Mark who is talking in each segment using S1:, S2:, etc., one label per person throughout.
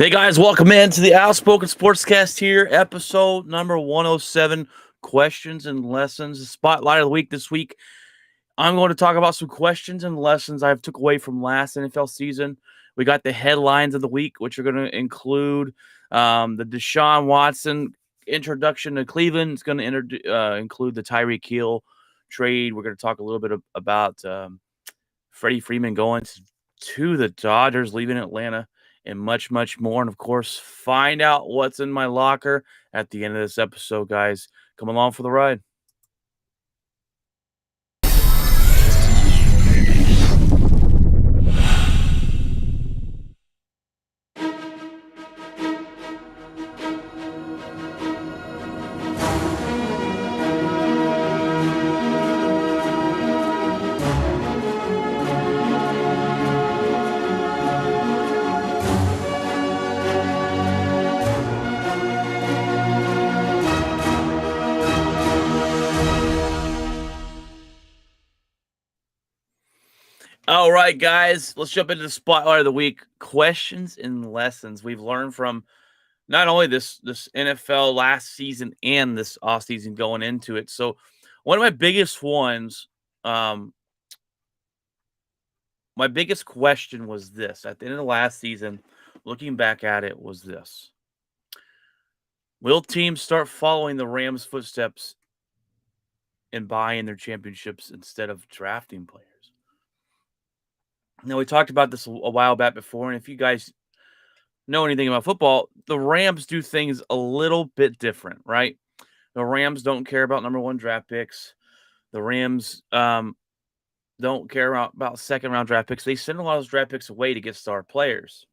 S1: Hey guys, welcome into the Outspoken Sportscast here, episode number 107, Questions and Lessons. The spotlight of the week this week, I'm going to talk about some questions and lessons I've took away from last NFL season. We got the headlines of the week, which are going to include the Deshaun Watson introduction to Cleveland. It's going to include the Tyreek Hill trade. We're going to talk a little bit about Freddie Freeman going to the Dodgers, leaving Atlanta, and much, much more. And of course, find out what's in my locker at the end of this episode, guys. Come along for the ride. All right, guys, let's jump into the spotlight of the week. Questions and lessons we've learned from not only this NFL last season and this offseason going into it. So one of my biggest ones, my biggest question was this at the end of the last season, looking back at it, was this. Will teams start following the Rams' footsteps and buying their championships instead of drafting players? Now, we talked about this a while back before, and if you guys know anything about football, the Rams do things a little bit different, right? The Rams don't care about number one draft picks. The Rams don't care about second round draft picks. They send a lot of those draft picks away to get star players.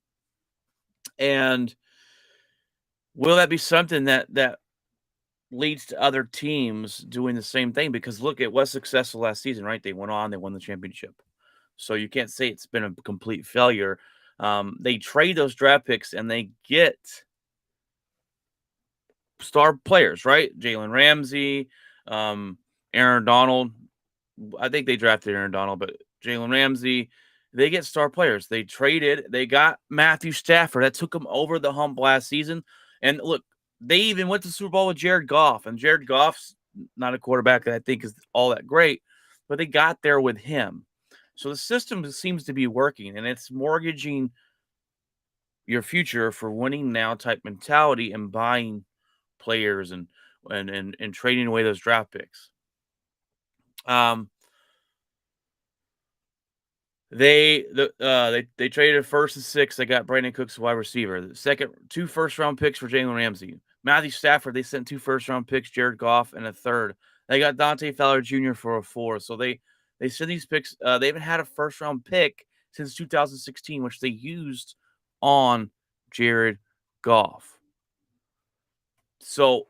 S1: And will that be something that leads to other teams doing the same thing? Because look, it was successful last season, right? They went on, they won the championship. So you can't say it's been a complete failure. They trade those draft picks and they get star players, right? Jalen Ramsey, Aaron Donald. I think they drafted Aaron Donald, but Jalen Ramsey, they get star players. They got Matthew Stafford. That took them over the hump last season. And look, they even went to the Super Bowl with Jared Goff. And Jared Goff's not a quarterback that I think is all that great, but they got there with him. So the system seems to be working, and it's mortgaging your future for winning now type mentality and buying players and trading away those draft picks. They traded first and sixth. They got Brandon Cooks, wide receiver. The second, 2 first-round picks for Jalen Ramsey. Matthew Stafford, they sent 2 first-round picks, Jared Goff, and a third. They got Dante Fowler Jr. for a 4. So they send these picks. They haven't had a first-round pick since 2016, which they used on Jared Goff. So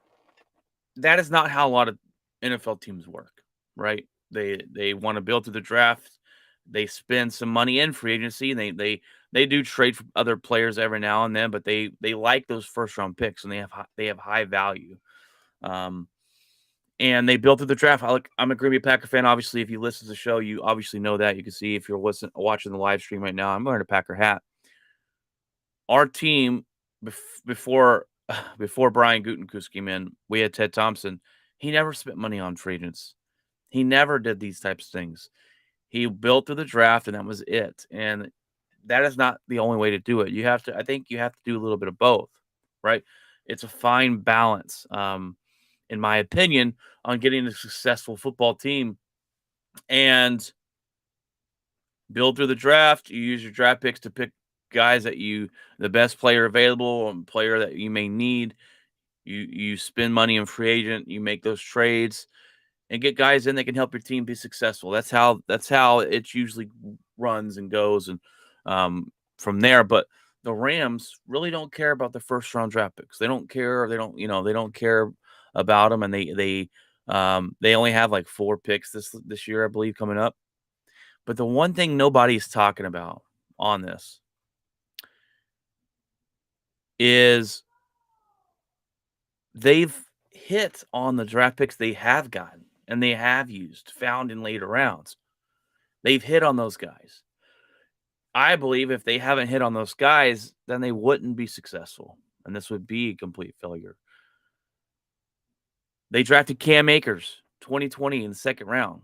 S1: that is not how a lot of NFL teams work, right? They want to build through the draft. They spend some money in free agency, and they do trade for other players every now and then, but they like those first round picks, and they have high value. And they built through the draft. I'm a Green Bay Packer fan. Obviously, if you listen to the show, you obviously know that. You can see if you're watching the live stream right now. I'm wearing a Packer hat. Our team before Brian Gutekunst came in, we had Ted Thompson. He never spent money on free agents. He never did these types of things. He built through the draft, and that was it. And that is not the only way to do it. I think you have to do a little bit of both, right? It's a fine balance, in my opinion, on getting a successful football team. And build through the draft. You use your draft picks to pick guys the best player available, and player that you may need. You spend money in free agent. You make those trades and get guys in that can help your team be successful. That's how it usually runs and goes, and from there. But the Rams really don't care about the first round draft picks. They don't care. They don't care about them, and they only have like 4 picks this year, I believe, coming up. But the one thing nobody's talking about on this is they've hit on the draft picks they have gotten and they have found in later rounds. They've hit on those guys. I believe if they haven't hit on those guys, then they wouldn't be successful, and this would be a complete failure. They drafted Cam Akers, 2020 in the second round.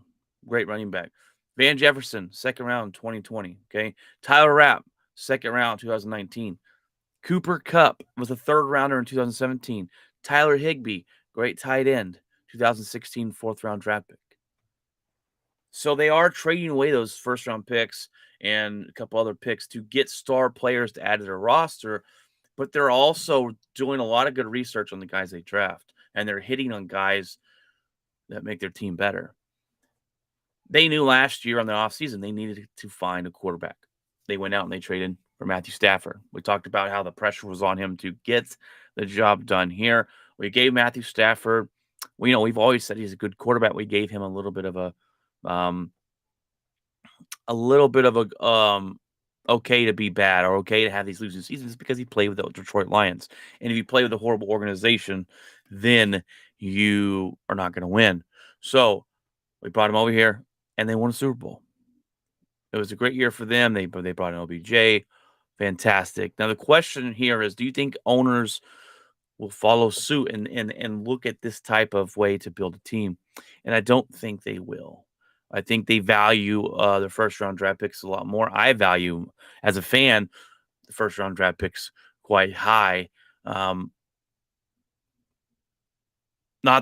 S1: Great running back. Van Jefferson, second round, 2020. Okay. Tyler Rapp, second round, 2019. Cooper Kupp was a third rounder in 2017. Tyler Higbee, great tight end, 2016 fourth round draft pick. So they are trading away those first round picks and a couple other picks to get star players to add to their roster, but they're also doing a lot of good research on the guys they draft, and they're hitting on guys that make their team better. They knew last year on the offseason they needed to find a quarterback. They went out and they traded for Matthew Stafford. We talked about how the pressure was on him to get the job done here. We gave Matthew Stafford, we've always said he's a good quarterback. We gave him a little bit of um, okay to be bad or okay to have these losing seasons because he played with the Detroit Lions. And if you play with a horrible organization, then you are not going to win. So we brought him over here and they won a Super Bowl. It was a great year for them. They brought in OBJ. Fantastic. Now the question here is, do you think owners will follow suit and look at this type of way to build a team? And I don't think they will. I think they value the first round draft picks a lot more. I value, as a fan, the first round draft picks quite high. Not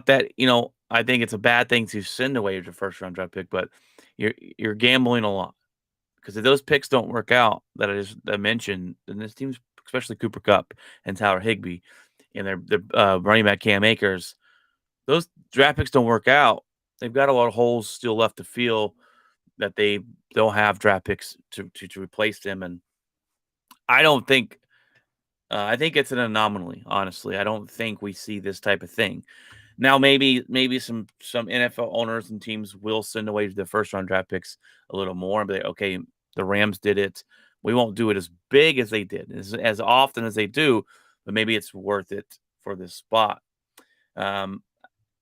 S1: that, I think it's a bad thing to send away your first round draft pick, but you're gambling a lot. Because if those picks don't work out that I mentioned, then this team's, especially Cooper Kupp and Tyler Higbee and their running back Cam Akers, those draft picks don't work out. They've got a lot of holes still left to fill that they don't have draft picks to replace them. And I don't think I think it's an anomaly, honestly. I don't think we see this type of thing. Now, maybe some NFL owners and teams will send away the first round draft picks a little more and be like, okay, the Rams did it. We won't do it as big as they did, as often as they do, but maybe it's worth it for this spot. Um,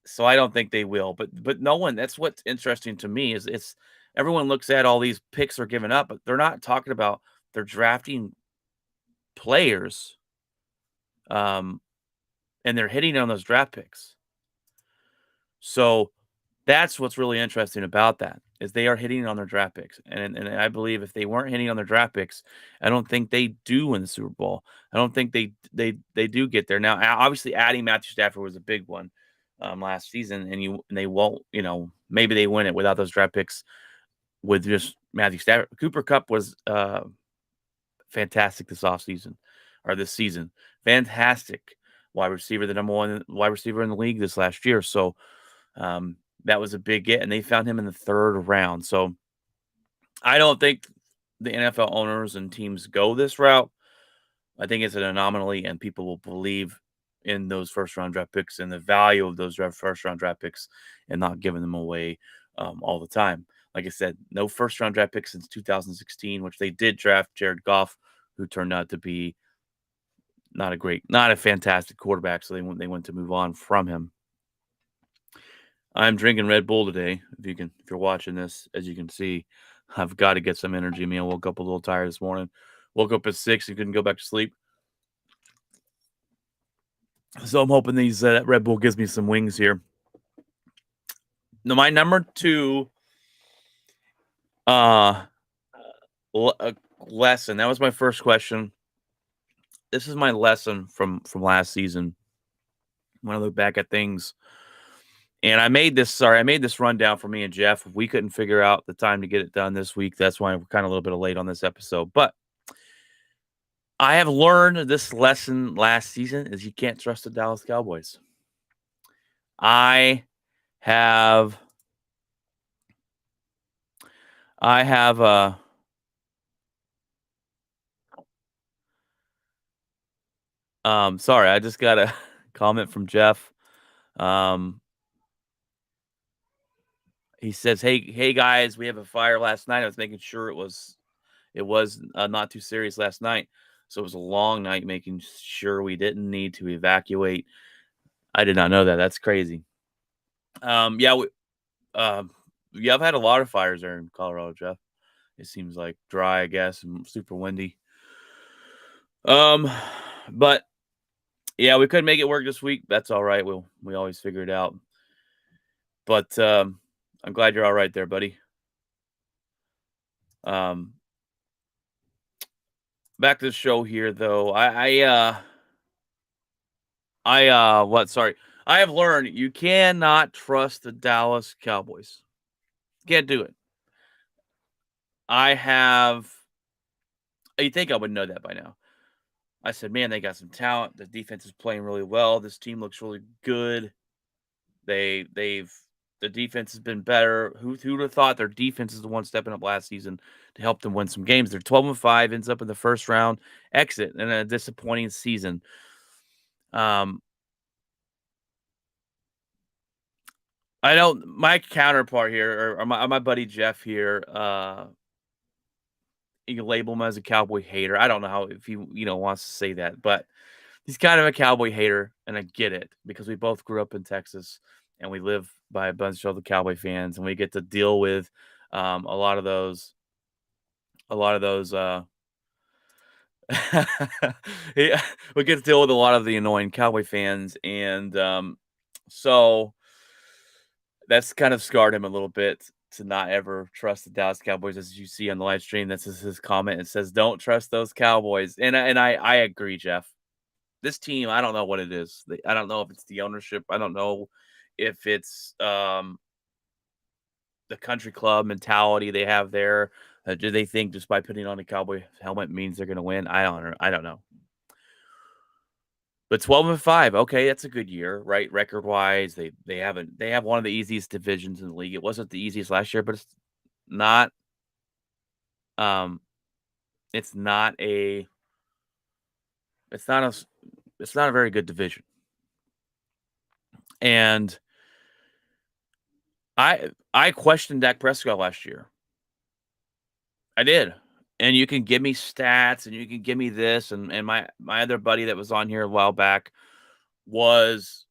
S1: so I don't think they will. But no one. That's what's interesting to me is it's everyone looks at all these picks are given up, but they're not talking about they're drafting players, um, and they're hitting on those draft picks. So that's what's really interesting about that is they are hitting on their draft picks, and I believe if they weren't hitting on their draft picks, I don't think they do win the Super Bowl. I don't think they do get there. Now, obviously, adding Matthew Stafford was a big one last season, and they won't. Maybe they win it without those draft picks with just Matthew Stafford. Cooper Kupp was fantastic this season. Fantastic wide receiver, the number one wide receiver in the league this last year. So that was a big get, and they found him in the third round. So I don't think the NFL owners and teams go this route. I think it's an anomaly, and people will believe in those first round draft picks and the value of those first round draft picks and not giving them away all the time. Like I said, no first round draft picks since 2016, which they did draft Jared Goff, who turned out to be not a fantastic quarterback. So they went to move on from him. I'm drinking Red Bull today. If you're watching this, as you can see, I've got to get some energy. I woke up a little tired this morning. Woke up at 6 and couldn't go back to sleep. So I'm hoping that Red Bull gives me some wings here. Now, my number 2 lesson. That was my first question. This is my lesson from last season. When I look back at things, and I made this rundown for me and Jeff. We couldn't figure out the time to get it done this week. That's why we're kind of a little bit late on this episode. But I have learned this lesson last season is you can't trust the Dallas Cowboys. I have sorry, I just got a comment from Jeff. He says, "Hey guys, we have a fire last night. I was making sure it was not too serious last night. So it was a long night making sure we didn't need to evacuate." I did not know that. That's crazy. Yeah, I've had a lot of fires there in Colorado, Jeff. It seems like dry, I guess, and super windy. Um, but yeah, we couldn't make it work this week. That's all right. We always figure it out. But I'm glad you're all right there, buddy. Um, back to the show here, though. What? Sorry, I have learned you cannot trust the Dallas Cowboys. Can't do it. I have. You think I would know that by now? I said, man, they got some talent. The defense is playing really well. This team looks really good. They've the defense has been better. Who'd have thought their defense is the one stepping up last season to help them win some games? They're 12-5, ends up in the first round exit in a disappointing season. I don't. My counterpart here, or my buddy Jeff here, you can label him as a cowboy hater. I don't know how if he wants to say that, but he's kind of a cowboy hater, and I get it because we both grew up in Texas and we live by a bunch of the cowboy fans, and we get to deal with a lot of those, a lot of those. Yeah, we get to deal with a lot of the annoying cowboy fans, and so that's kind of scarred him a little bit to not ever trust the Dallas Cowboys, as you see on the live stream. That's just his comment. It says, "Don't trust those Cowboys," and I agree, Jeff. This team, I don't know what it is. I don't know if it's the ownership. I don't know if it's the country club mentality they have there. Do they think just by putting on a cowboy helmet means they're going to win? I don't know. But 12-5, okay, that's a good year, right? Record wise, they have one of the easiest divisions in the league. It wasn't the easiest last year, but not um it's not a it's not a it's not a very good division. And I questioned Dak Prescott last year. I did. And you can give me stats and you can give me this and my other buddy that was on here a while back was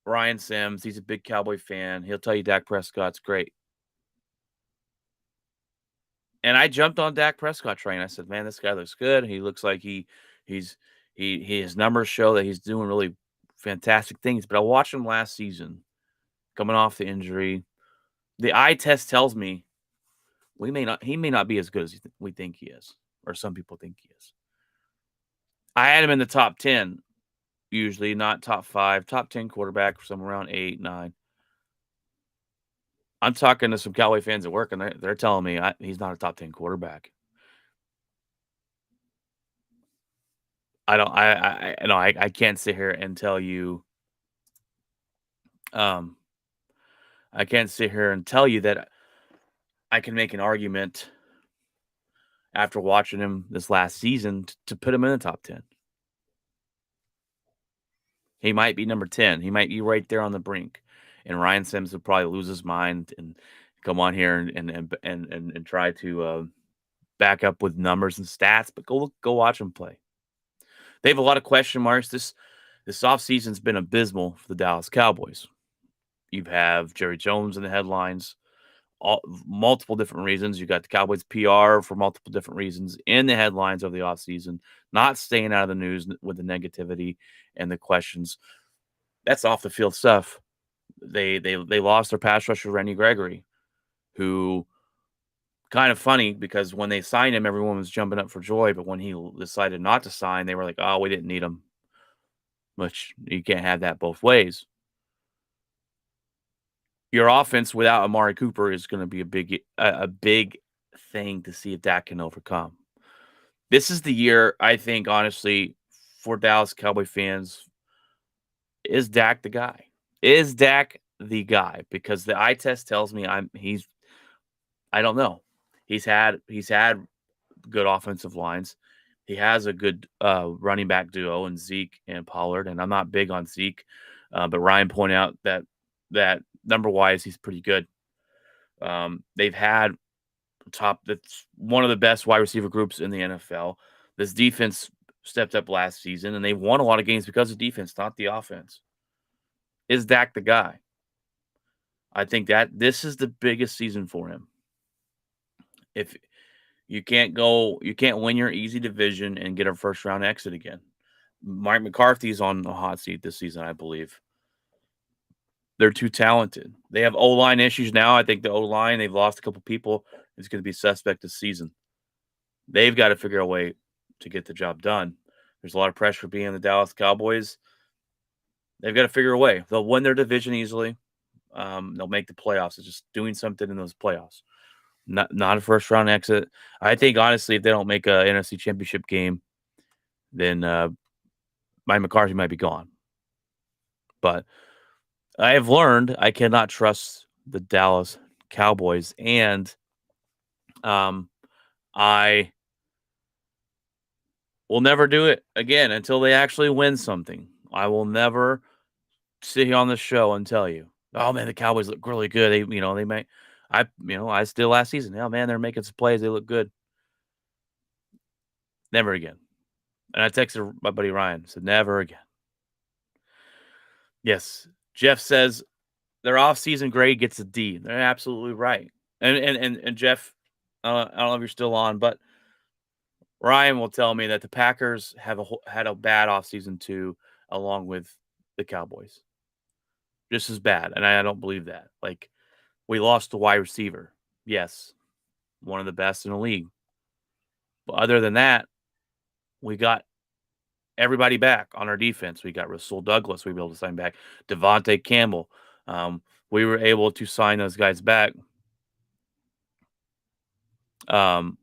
S1: Ryan Sims. He's a big Cowboy fan. He'll tell you Dak Prescott's great. And I jumped on Dak Prescott train. I said, "Man, this guy looks good. He looks like he's his numbers show that he's doing really fantastic things." But I watched him last season coming off the injury. The eye test tells me he may not be as good as we think he is, or some people think he is. I had him in the top 10, usually not top 5, top 10 quarterback, somewhere around 8, 9. I'm talking to some Cowboy fans at work, and they're telling me he's not a top 10 quarterback. I don't I no, I can't sit here and tell you, um, I can't sit here and tell you that I can make an argument after watching him this last season to put him in the top 10. He might be number 10. He might be right there on the brink. And Ryan Sims would probably lose his mind and come on here and try to back up with numbers and stats, but go watch him play. They have a lot of question marks. This offseason's been abysmal for the Dallas Cowboys. You have Jerry Jones in the headlines, multiple different reasons. You got the Cowboys PR for multiple different reasons in the headlines of the offseason, not staying out of the news with the negativity and the questions. That's off the field stuff. They lost their pass rusher, Randy Gregory, who kind of funny because when they signed him, everyone was jumping up for joy. But when he decided not to sign, they were like, "Oh, we didn't need him." Which you can't have that both ways. Your offense without Amari Cooper is going to be a big thing to see if Dak can overcome. This is the year, I think, honestly, for Dallas Cowboy fans. Is Dak the guy? Is Dak the guy? Because the eye test tells me I don't know. He's had good offensive lines. He has a good running back duo in Zeke and Pollard, and I'm not big on Zeke, but Ryan pointed out that number wise he's pretty good. They've had that's one of the best wide receiver groups in the NFL. This defense stepped up last season, and they've won a lot of games because of defense, not the offense. Is Dak the guy? I think that this is the biggest season for him. If You can't win your easy division and get a first round exit again. Mike McCarthy's on the hot seat this season, I believe. They're too talented. They have O-line issues now. I think the O-line, they've lost a couple people. It's going to be suspect this season. They've got to figure a way to get the job done. There's a lot of pressure being the Dallas Cowboys. They've got to figure a way. They'll win their division easily. They'll make the playoffs. It's just doing something in those playoffs. Not a first round exit. I think honestly, if they don't make a NFC Championship game, then Mike McCarthy might be gone. But I have learned I cannot trust the Dallas Cowboys, and I will never do it again until they actually win something. I will never sit here on the show and tell you, "Oh man, the Cowboys look really good." They may. I still last season. Oh man, they're making some plays. They look good. Never again. And I texted my buddy Ryan. Said never again. Yes, Jeff says their offseason grade gets a D. They're absolutely right. And Jeff, I don't know if you're still on, but Ryan will tell me that the Packers have had a bad offseason too, along with the Cowboys. Just as bad, and I don't believe that. Like, we lost the wide receiver. Yes, one of the best in the league. But other than that, we got everybody back on our defense. We got Rasul Douglas. We were able to sign back Devontae Campbell. We were able to sign those guys back. So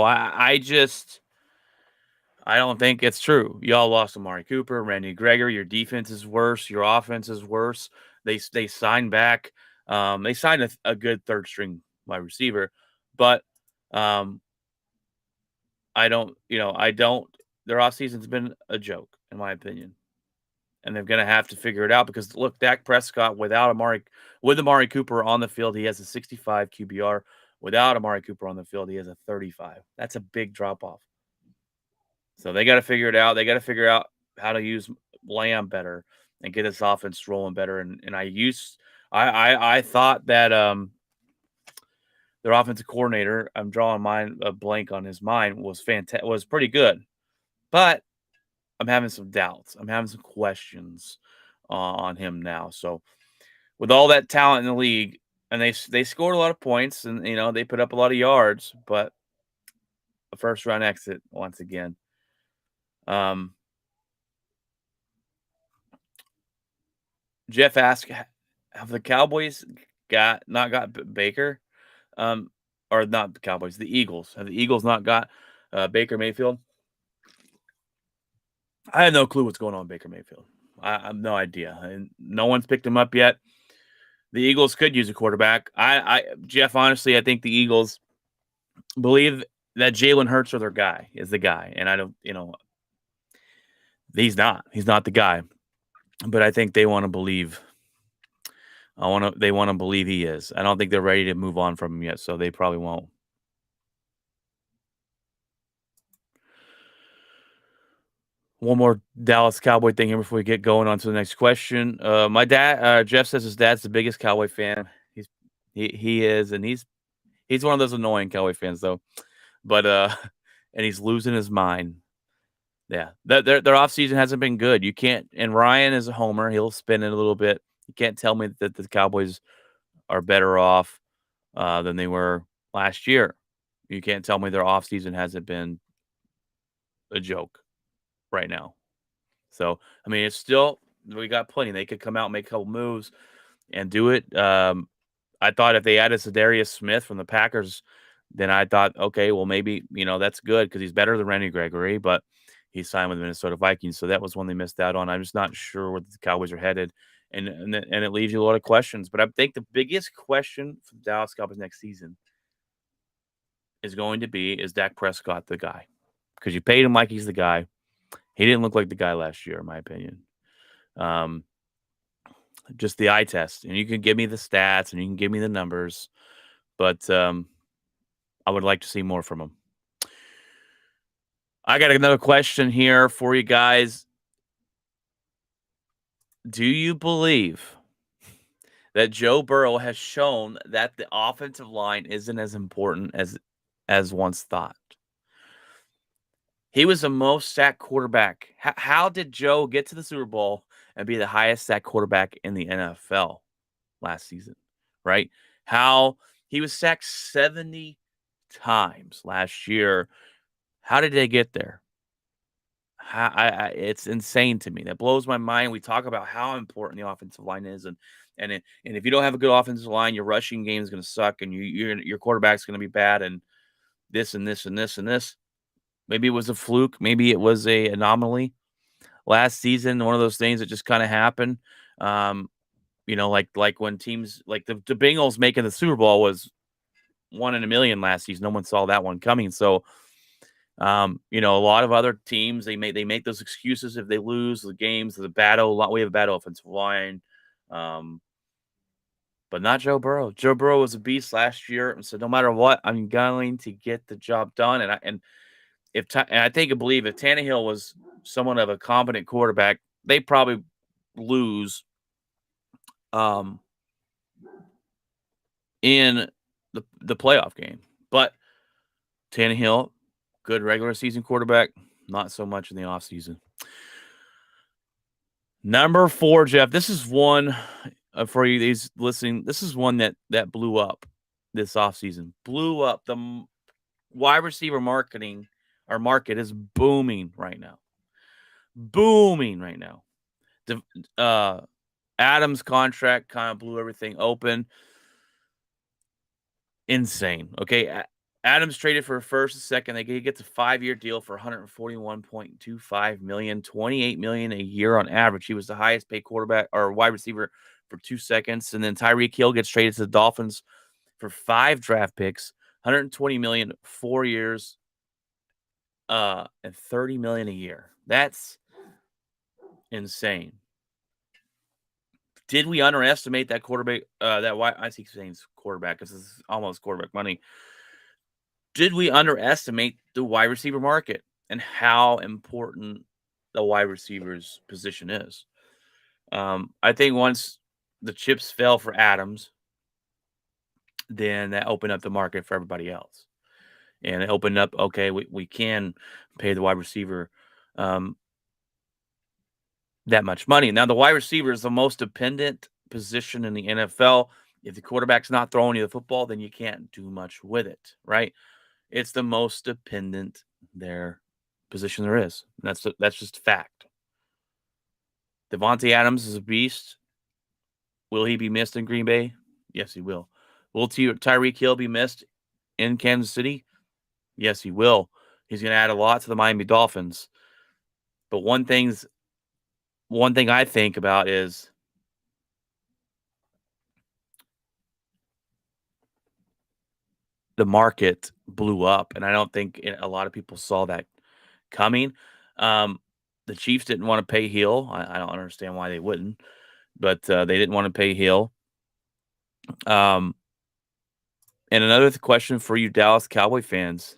S1: I don't think it's true. Y'all lost Amari Cooper, Randy Gregory. Your defense is worse. Your offense is worse. They signed back. They signed a good third string wide receiver, but I don't. Their offseason's been a joke, in my opinion, and they're going to have to figure it out because look, Dak Prescott with Amari Cooper on the field, he has a 65 QBR. Without Amari Cooper on the field, he has a 35. That's a big drop off. So they got to figure it out. They got to figure out how to use Lamb better and get this offense rolling better. And I thought that their offensive coordinator, I'm drawing a blank on his mind, was pretty good, but I'm having some doubts. I'm having some questions on him now. So with all that talent in the league, and they scored a lot of points, and they put up a lot of yards, but a first round exit once again. Jeff asked, "Have the Cowboys not got Baker, or not the Cowboys, the Eagles? Have the Eagles not got Baker Mayfield?" I have no clue what's going on with Baker Mayfield. I have no idea, and no one's picked him up yet. The Eagles could use a quarterback. Jeff, honestly, I think the Eagles believe that Jalen Hurts is the guy, and I don't, he's not the guy, but I think they want to believe. They want to believe he is. I don't think they're ready to move on from him yet, so they probably won't. One more Dallas Cowboy thing here before we get going on to the next question. My dad, Jeff says his dad's the biggest Cowboy fan. He is, and he's one of those annoying Cowboy fans though. But and he's losing his mind. Yeah, their offseason hasn't been good. You can't. And Ryan is a homer. He'll spin it a little bit. You can't tell me that the Cowboys are better off than they were last year. You can't tell me their offseason hasn't been a joke right now. So, I mean, it's still, we got plenty. They could come out, make a couple moves, and do it. I thought if they added Zadarius Smith from the Packers, then I thought, okay, well, maybe, that's good because he's better than Randy Gregory, but he signed with the Minnesota Vikings. So that was one they missed out on. I'm just not sure where the Cowboys are headed. And it leaves you a lot of questions. But I think the biggest question for the Dallas Cowboys next season is going to be, is Dak Prescott the guy? Because you paid him like he's the guy. He didn't look like the guy last year, in my opinion. Just the eye test. And you can give me the stats and you can give me the numbers. But I would like to see more from him. I got another question here for you guys. Do you believe that Joe Burrow has shown that the offensive line isn't as important as once thought. He was the most sacked quarterback. How did Joe get to the Super Bowl and be the highest sacked quarterback in the NFL last season? Right? How he was sacked 70 times last year. How did they get there? It's insane to me. That blows my mind. We talk about how important the offensive line is, and if you don't have a good offensive line, your rushing game is going to suck, and your quarterback's going to be bad, and this and this and this and this. Maybe it was a fluke. Maybe it was a anomaly last season. One of those things that just kind of happened. Um, like when teams like the Bengals making the Super Bowl was 1 in a million last season. No one saw that one coming. So a lot of other teams they make those excuses if they lose the games, the battle. We have a bad offensive line, but not Joe Burrow. Joe Burrow was a beast last year, and so no matter what, I'm going to get the job done. And I think I believe if Tannehill was somewhat of a competent quarterback, they probably lose in the playoff game. But Tannehill, good regular season quarterback, not so much in the offseason. Number 4, Jeff. This is one for you these listening. This is one that blew up this offseason. Blew up. The wide receiver market is booming right now. Booming right now. The Adams contract kind of blew everything open. Insane. Okay. Adams traded for a first and second. They gets a 5-year deal for $141.25 million, $28 million a year on average. He was the highest paid quarterback or wide receiver for 2 seconds. And then Tyreek Hill gets traded to the Dolphins for 5 draft picks, $120 million, 4 years, and $30 million a year. That's insane. Did we underestimate that quarterback? I keep saying quarterback because this is almost quarterback money. Did we underestimate the wide receiver market and how important the wide receiver's position is? I think once the chips fell for Adams, then that opened up the market for everybody else. And it opened up, okay, we can pay the wide receiver that much money. Now, the wide receiver is the most dependent position in the NFL. If the quarterback's not throwing you the football, then you can't do much with it, right? It's the most dependent position there is. That's just a fact. Devontae Adams is a beast. Will he be missed in Green Bay? Yes, he will. Will Tyreek Hill be missed in Kansas City? Yes, he will. He's going to add a lot to the Miami Dolphins. But one thing I think about is the market blew up, and I don't think a lot of people saw that coming. The Chiefs didn't want to pay Hill. I don't understand why they wouldn't, but they didn't want to pay Hill. And another question for you Dallas Cowboy fans.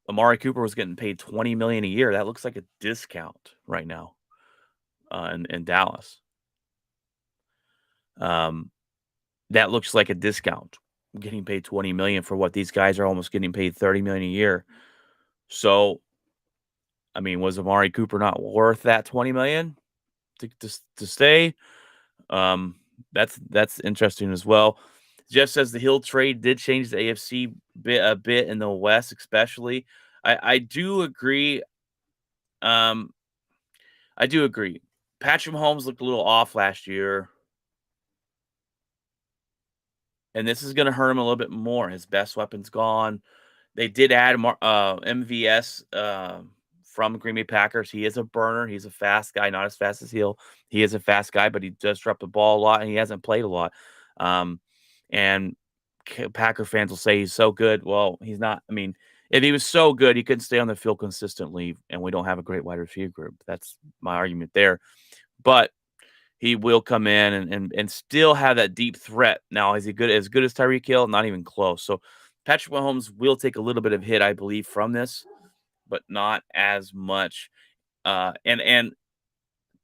S1: Amari Cooper was getting paid $20 million a year. That looks like a discount right now in Dallas. That looks like a discount. Getting paid $20 million for what these guys are almost getting paid $30 million a year. So, I mean, was Amari Cooper not worth that $20 million to stay? That's interesting as well. Jeff says the Hill trade did change the AFC a bit in the West, especially. I do agree. I do agree. Patrick Mahomes looked a little off last year. And this is going to hurt him a little bit more. His best weapon's gone. They did add MVS from Green Bay Packers. He is a burner. He's a fast guy, not as fast as Hill. He is a fast guy, but he does drop the ball a lot, and he hasn't played a lot. And Packer fans will say he's so good. Well, he's not. I mean, if he was so good, he couldn't stay on the field consistently, and we don't have a great wide receiver group. That's my argument there. But he will come in and still have that deep threat. Now, is he as good as Tyreek Hill? Not even close. So Patrick Mahomes will take a little bit of hit, I believe, from this, but not as much. And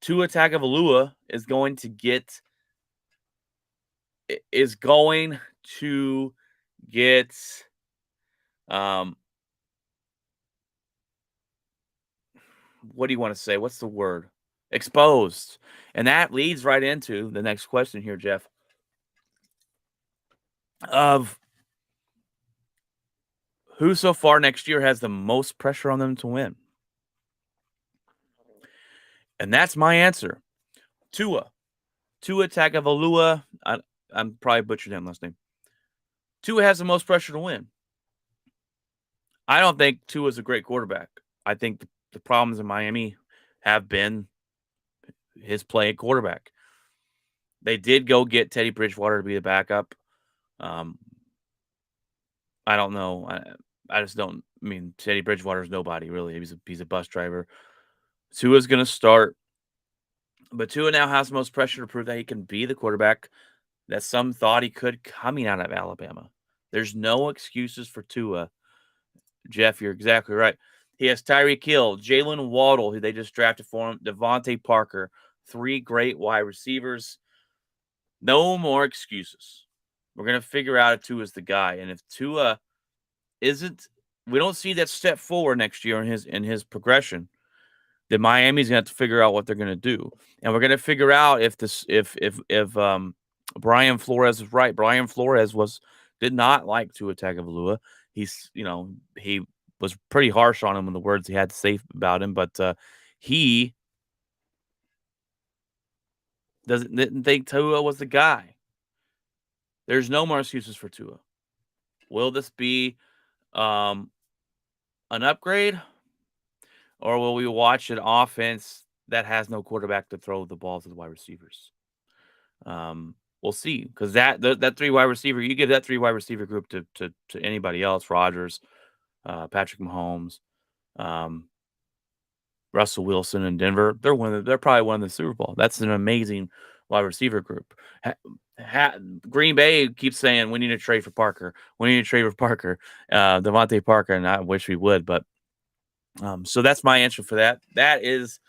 S1: Tua Tagovailoa is going to get is going to get um what do you want to say? What's the word? Exposed. And that leads right into the next question here, Jeff. Of who so far next year has the most pressure on them to win? And that's my answer. Tua. Tua Tagovailoa. I'm probably butchered him last name. Tua has the most pressure to win. I don't think Tua is a great quarterback. I think the problems in Miami have been his play at quarterback. They did go get Teddy Bridgewater to be the backup. I don't know. I just don't. I mean, Teddy Bridgewater is nobody really. He's a bus driver. Tua's going to start, but Tua now has the most pressure to prove that he can be the quarterback that some thought he could coming out of Alabama. There's no excuses for Tua. Jeff, you're exactly right. He has Tyreek Hill, Jalen Waddle, who they just drafted for him, Devontae Parker, 3 great wide receivers. No more excuses. We're going to figure out if Tua's the guy. And if Tua isn't, we don't see that step forward next year in his progression, then Miami's going to have to figure out what they're going to do. And we're going to figure out if Brian Flores is right. Brian Flores did not like Tua Tagovailoa. He was pretty harsh on him in the words he had to say about him, but he didn't think Tua was the guy. There's no more excuses for Tua. Will this be an upgrade, or will we watch an offense that has no quarterback to throw the ball to the wide receivers? We'll see, because that 3 wide receiver, you give that 3 wide receiver group to anybody else, Rodgers, Patrick Mahomes, Russell Wilson in Denver, they're probably winning the Super Bowl. That's an amazing wide receiver group. Green Bay keeps saying we need to trade for Parker. We need to trade for Parker, Devontae Parker, and I wish we would, but so that's my answer for that. That is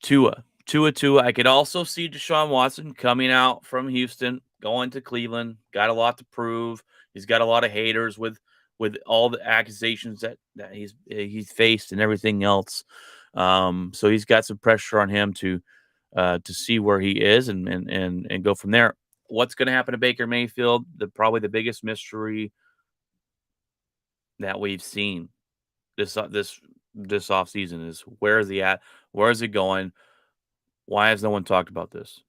S1: Tua. I could also see Deshaun Watson coming out from Houston, going to Cleveland. Got a lot to prove. He's got a lot of haters with all the accusations that he's faced and everything else. So he's got some pressure on him to see where he is and go from there. What's going to happen to Baker Mayfield? Probably the biggest mystery that we've seen this offseason is, where is he at? Where is he going? Why has no one talked about this?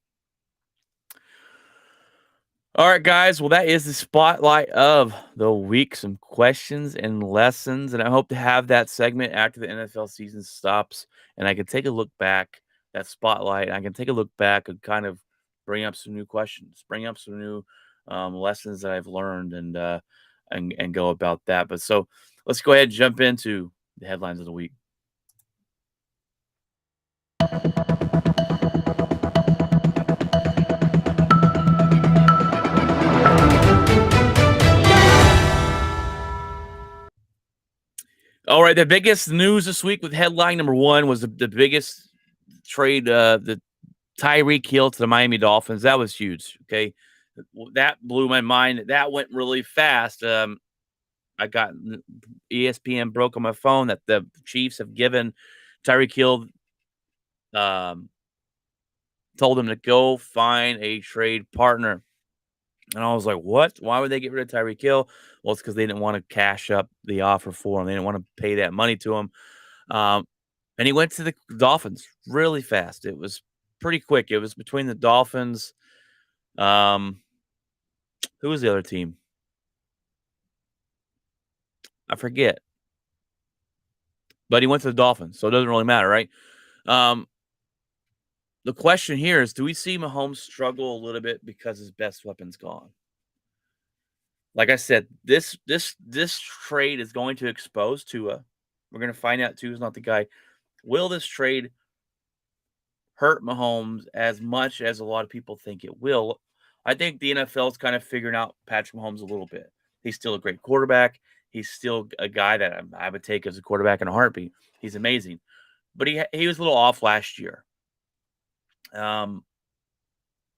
S1: All right, guys. Well, that is the spotlight of the week. Some questions and lessons. And I hope to have that segment after the NFL season stops. And I can take a look back, that spotlight. I can take a look back and kind of bring up some new questions, bring up some new lessons that I've learned and go about that. But so let's go ahead and jump into the headlines of the week. All right, the biggest news this week with headline number 1 was the biggest trade, the Tyreek Hill to the Miami Dolphins. That was huge. Okay, that blew my mind. That went really fast. I got ESPN broke on my phone that the Chiefs have given Tyreek Hill, told him to go find a trade partner. And I was like, what? Why would they get rid of Tyreek Hill? Well, it's because they didn't want to cash up the offer for him. They didn't want to pay that money to him. And he went to the Dolphins really fast. It was pretty quick. It was between the Dolphins. Who was the other team? I forget. But he went to the Dolphins, so it doesn't really matter, right? The question here is, do we see Mahomes struggle a little bit because his best weapon's gone? Like I said, this trade is going to expose Tua. We're going to find out Tua's not the guy. Will this trade hurt Mahomes as much as a lot of people think it will? I think the NFL is kind of figuring out Patrick Mahomes a little bit. He's still a great quarterback. He's still a guy that I would take as a quarterback in a heartbeat. He's amazing. but he was a little off last year.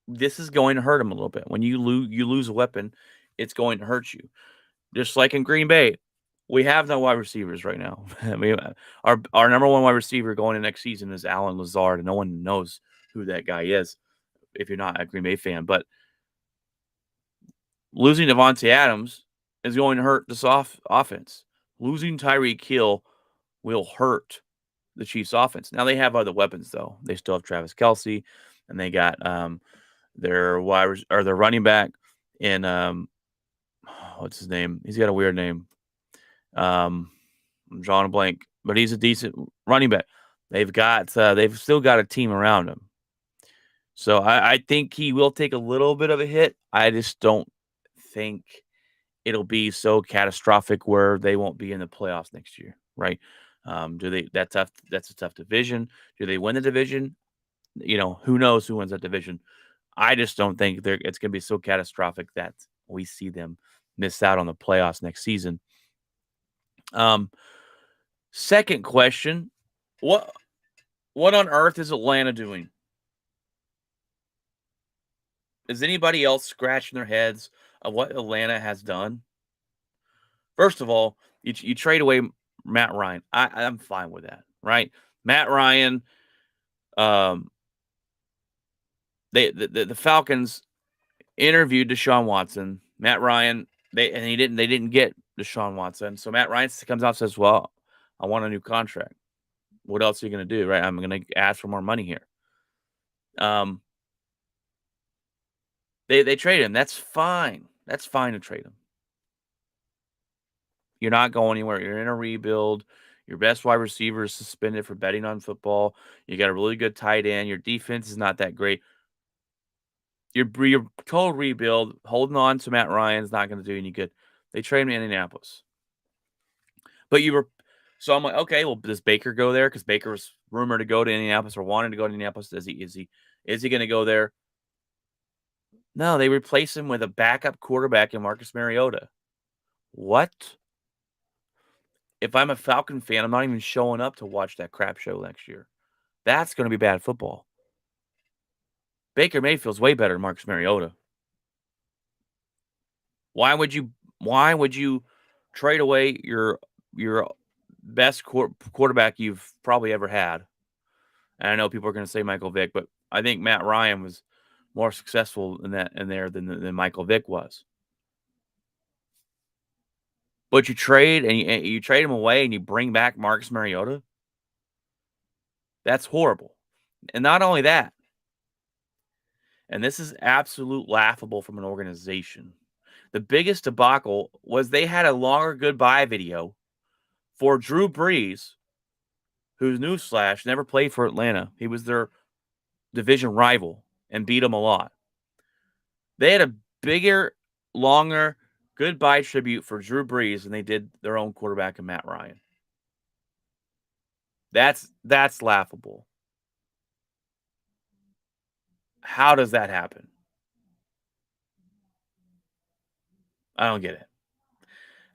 S1: This is going to hurt him a little bit. When you lose a weapon, it's going to hurt you. Just like in Green Bay, we have no wide receivers right now. I mean, our number one wide receiver going into next season is Alan Lazard, and no one knows who that guy is if you're not a Green Bay fan. But losing Devontae Adams is going to hurt this offense. Losing Tyreek Hill will hurt the Chiefs' offense. Now they have other weapons though. They still have Travis Kelce, and they got their their running back in what's his name? He's got a weird name. I'm drawing a blank, but he's a decent running back. They've still got a team around him. So I think he will take a little bit of a hit. I just don't think it'll be so catastrophic where they won't be in the playoffs next year, right? That's a tough division. Do they win the division? Who knows who wins that division? I just don't think it's going to be so catastrophic that we see them miss out on the playoffs next season. Second question, what on earth is Atlanta doing? Is anybody else scratching their heads of what Atlanta has done? First of all, you trade away Matt Ryan. I'm fine with that, right? Matt Ryan, the Falcons interviewed Deshaun Watson. Matt Ryan, they didn't get Deshaun Watson. So Matt Ryan comes out and says, "Well, I want a new contract. What else are you going to do, right? I'm going to ask for more money here." They trade him. That's fine. That's fine to trade him. You're not going anywhere. You're in a rebuild. Your best wide receiver is suspended for betting on football. You got a really good tight end. Your defense is not that great. Your total rebuild, holding on to Matt Ryan is not going to do any good. They trade him in Indianapolis. But so I'm like, okay, well, does Baker go there? Because Baker was rumored to go to Indianapolis or wanted to go to Indianapolis. Is he going to go there? No, they replace him with a backup quarterback in Marcus Mariota. What? If I'm a Falcon fan, I'm not even showing up to watch that crap show next year. That's going to be bad football. Baker Mayfield's way better than Marcus Mariota. Why would you trade away your best quarterback you've probably ever had? And I know people are going to say Michael Vick, but I think Matt Ryan was more successful in there than Michael Vick was. But you trade and you trade him away and you bring back Marcus Mariota. That's horrible. And not only that, and this is absolute laughable from an organization. The biggest debacle was they had a longer goodbye video for Drew Brees, whose newsflash never played for Atlanta. He was their division rival and beat them a lot. They had a bigger, longer goodbye tribute for Drew Brees than they did their own quarterback and Matt Ryan. That's laughable. How does that happen? I don't get it.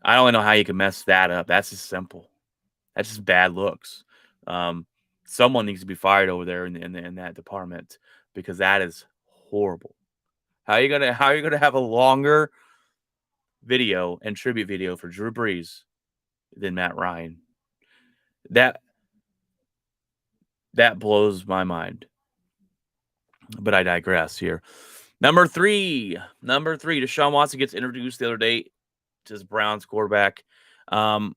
S1: I don't know how you can mess that up. That's just simple. That's just bad looks. Someone needs to be fired over there in that department because that is horrible. How are you gonna have a longer video and tribute video for Drew Brees than Matt Ryan? That blows my mind. But I digress here. Number three, Deshaun Watson gets introduced the other day to his Browns quarterback. Of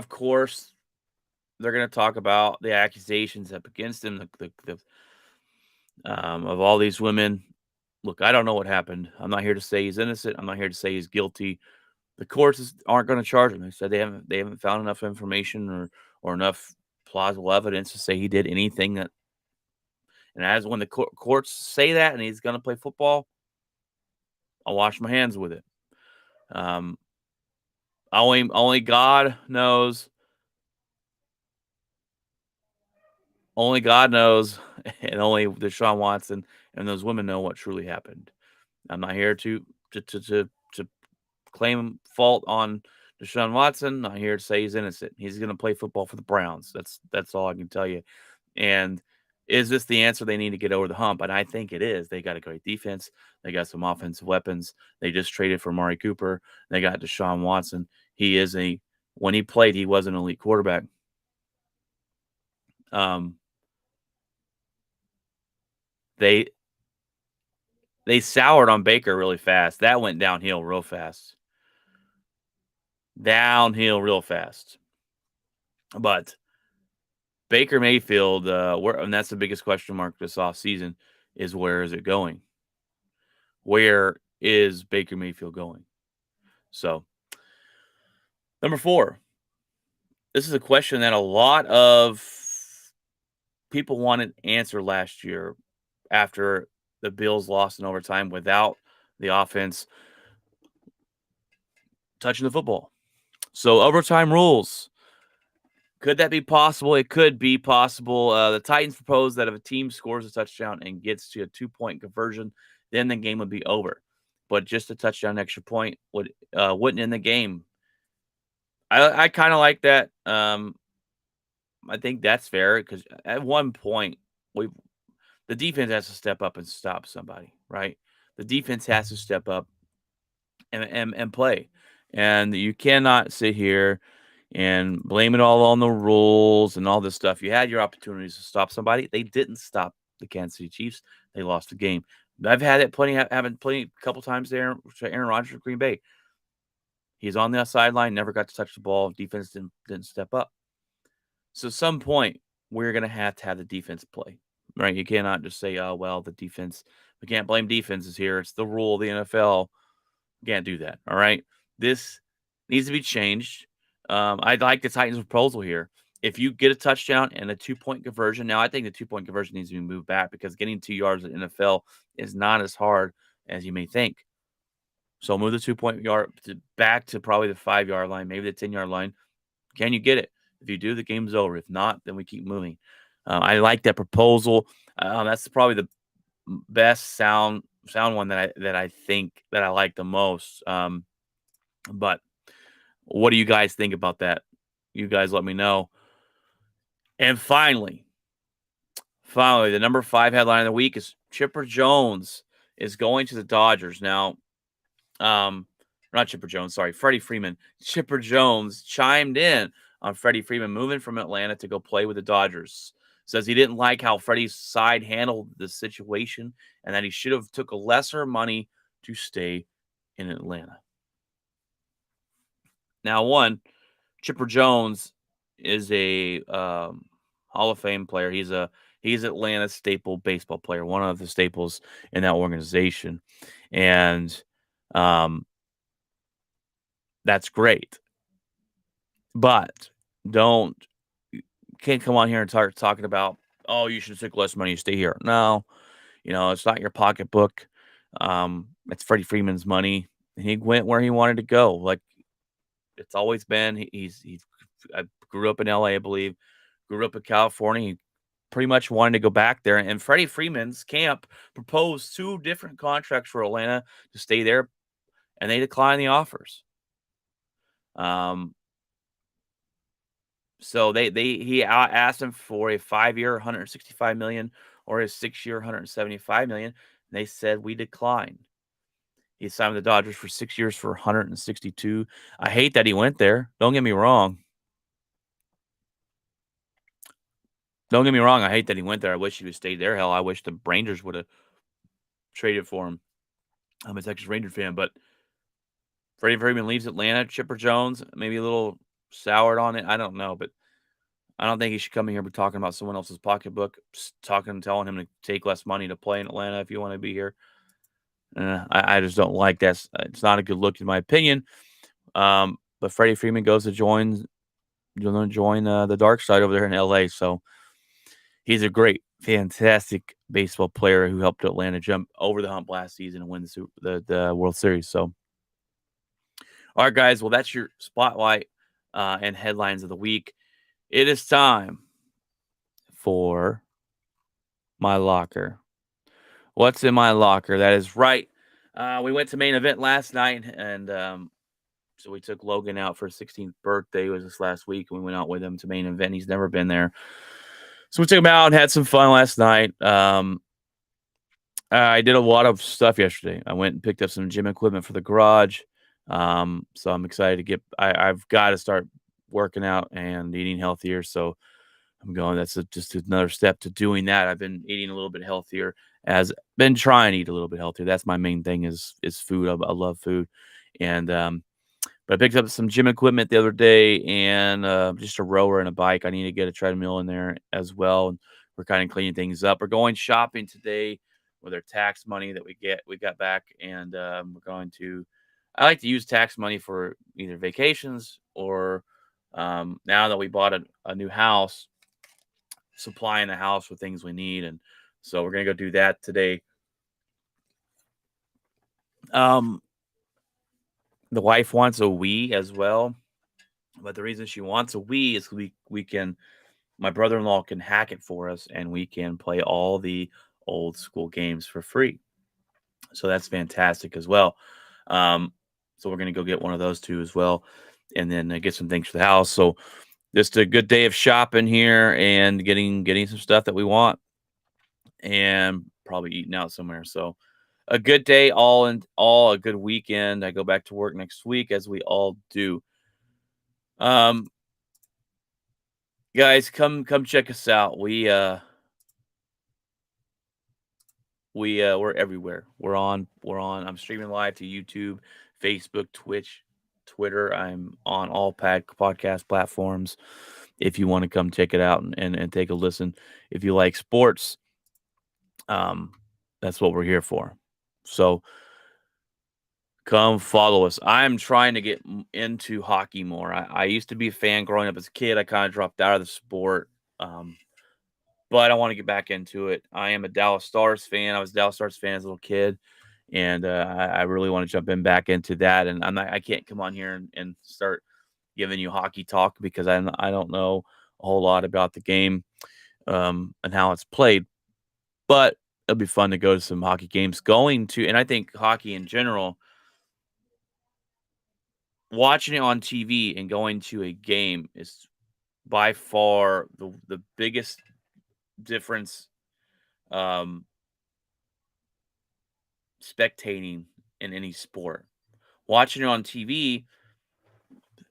S1: course, they're going to talk about the accusations up against him, of all these women. Look, I don't know what happened. I'm not here to say he's innocent. I'm not here to say he's guilty. The courts aren't going to charge him. They said they haven't found enough information or enough plausible evidence to say he did anything that. And as when the courts say that and he's going to play football, I'll wash my hands with it. Only God knows. Only God knows, and only Deshaun Watson and those women know what truly happened. I'm not here to claim fault on Deshaun Watson, not here to say he's innocent. He's going to play football for the Browns. That's all I can tell you. And is this the answer they need to get over the hump? And I think it is. They got a great defense. They got some offensive weapons. They just traded for Mari Cooper. They got Deshaun Watson. When he played, he was an elite quarterback. They soured on Baker really fast. That went downhill real fast. But Baker Mayfield, and that's the biggest question mark this offseason, is where is it going? Where is Baker Mayfield going? So, number 4. This is a question that a lot of people wanted answered last year after the Bills lost in overtime without the offense touching the football. So, overtime rules. Could that be possible? It could be possible. The Titans proposed that if a team scores a touchdown and gets to a 2-point conversion, then the game would be over. But just a touchdown extra point wouldn't end the game. I kind of like that. I think that's fair because at one point the defense has to step up and stop somebody, right? The defense has to step up and play, and you cannot sit here and blame it all on the rules and all this stuff. You had your opportunities to stop somebody. They didn't stop the Kansas City Chiefs. They lost the game. I've had it a couple times there to Aaron Rodgers of Green Bay. He's on the sideline, never got to touch the ball. Defense didn't step up. So at some point, we're going to have the defense play, right? You cannot just say, oh, well, the defense, we can't blame defenses here. It's the rule of the NFL. You can't do that, all right? This needs to be changed. I'd like the Titans' proposal here. If you get a touchdown and a 2-point conversion, now I think the 2-point conversion needs to be moved back because getting 2 yards in NFL is not as hard as you may think. So move the 2-point yard back to probably the 5-yard line, maybe the 10-yard line. Can you get it? If you do, the game's over. If not, then we keep moving. I like that proposal. That's probably the best sound one that I think that I like the most. But what do you guys think about that? You guys let me know. And finally, the number 5 headline of the week is Chipper Jones is going to the Dodgers. Now, not Chipper Jones, sorry, Freddie Freeman. Chipper Jones chimed in on Freddie Freeman moving from Atlanta to go play with the Dodgers. Says he didn't like how Freddie's side handled the situation and that he should have took a lesser money to stay in Atlanta. Now, Chipper Jones is a Hall of Fame player. He's Atlanta's staple baseball player, one of the staples in that organization. And that's great. But can't come on here and start talking about, oh, you should take less money to stay here. No, it's not your pocketbook. It's Freddie Freeman's money. And he went where he wanted to go. Like it's always been. I grew up in LA, I believe. Grew up in California. He pretty much wanted to go back there. And Freddie Freeman's camp proposed 2 different contracts for Atlanta to stay there, and they declined the offers. So he asked him for a 5-year, $165 million, or a 6-year, $175 million. And they said we declined. He signed with the Dodgers for 6 years for $162. I hate that he went there. Don't get me wrong. I hate that he went there. I wish he would have stayed there. Hell, I wish the Rangers would have traded for him. I'm a Texas Ranger fan, but Freddie Freeman leaves Atlanta. Chipper Jones, maybe a little soured on it. I don't know, but I don't think he should come in here and be talking about someone else's pocketbook, telling him to take less money to play in Atlanta if you want to be here. I just don't like that. It's not a good look in my opinion. But Freddie Freeman goes to join the dark side over there in LA. So he's a great, fantastic baseball player who helped Atlanta jump over the hump last season and win the World Series. So, all right, guys. Well, that's your spotlight and headlines of the week. It is time for my locker. What's in my locker? That is right. We went to main event last night and So we took Logan out for his 16th birthday. It was this last week, and we went out with him to main event. He's never been there, so we took him out and had some fun last night. I did a lot of stuff yesterday. I went and picked up some gym equipment for the garage. So I'm excited to get. I've got to start working out and eating healthier. So I'm going. That's just another step to doing that. I've been eating a little bit healthier. As been trying to eat a little bit healthier. That's my main thing is food. I love food, and but I picked up some gym equipment the other day and just a rower and a bike. I need to get a treadmill in there as well. And we're kind of cleaning things up. We're going shopping today with our tax money that we got back, and we're going to. I like to use tax money for either vacations or now that we bought a new house, supplying the house with things we need, and so we're gonna go do that today. Um, the wife wants a Wii as well. But the reason she wants a Wii is we can my brother-in-law can hack it for us and we can play all the old school games for free. So that's fantastic as well. Um, so we're gonna go get one of those two as well, and then get some things for the house. So just a good day of shopping here and getting some stuff that we want, and probably eating out somewhere. So a good day, all in all, a good weekend. I go back to work next week as we all do. Um, Guys, come check us out. We're everywhere. We're on. I'm streaming live to YouTube, Facebook, Twitch, Twitter. I'm on all podcast platforms. If you want to come check it out and take a listen. If you like sports, um, that's what we're here for. So come follow us. I'm trying to get into hockey more. I used to be a fan growing up as a kid. I kind of dropped out of the sport. Um, but I want to get back into it. I am a Dallas Stars fan. I was a Dallas Stars fan as a little kid, and I really want to jump in back into that. And I can't come on here and start giving you hockey talk because I don't know a whole lot about the game and how it's played. But it'll be fun to go to some hockey games. And I think hockey in general, watching it on TV and going to a game is by far the biggest difference. Um, Spectating in any sport. Watching it on TV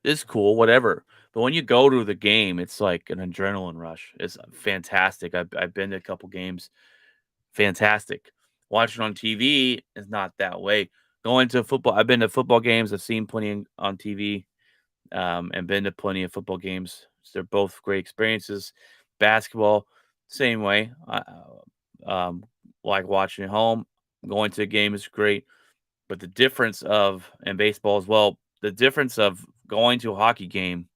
S1: is cool, whatever. But when you go to the game, it's like an adrenaline rush. It's fantastic. I've been to a couple games. Fantastic. Watching on TV is not that way. Going to football, I've been to football games. I've seen plenty on TV, and been to plenty of football games. So they're both great experiences. Basketball, same way. Like watching at home. Going to a game is great. But the difference of and baseball as well, the difference of going to a hockey game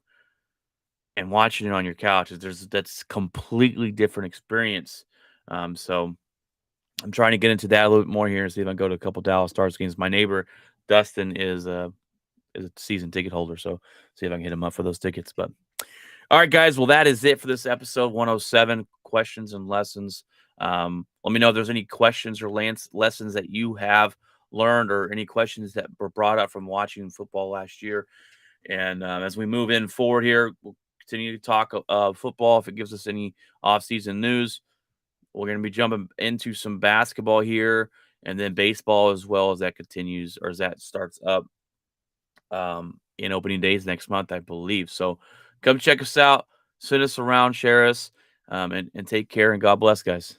S1: and watching it on your couch is that's completely different experience. So I'm trying to get into that a little bit more here and see if I can go to a couple Dallas Stars games. My neighbor Dustin is a season ticket holder, so see if I can hit him up for those tickets. But all right, guys. Well, that is it for this episode 107 questions and lessons. Let me know if there's any questions or lessons that you have learned or any questions that were brought up from watching football last year. And as we move in forward here, we'll continue to talk football. If it gives us any off-season news, we're going to be jumping into some basketball here and then baseball as well as that continues or as that starts up in opening days next month, I believe. So come check us out, send us around, share us, and take care, and God bless, guys.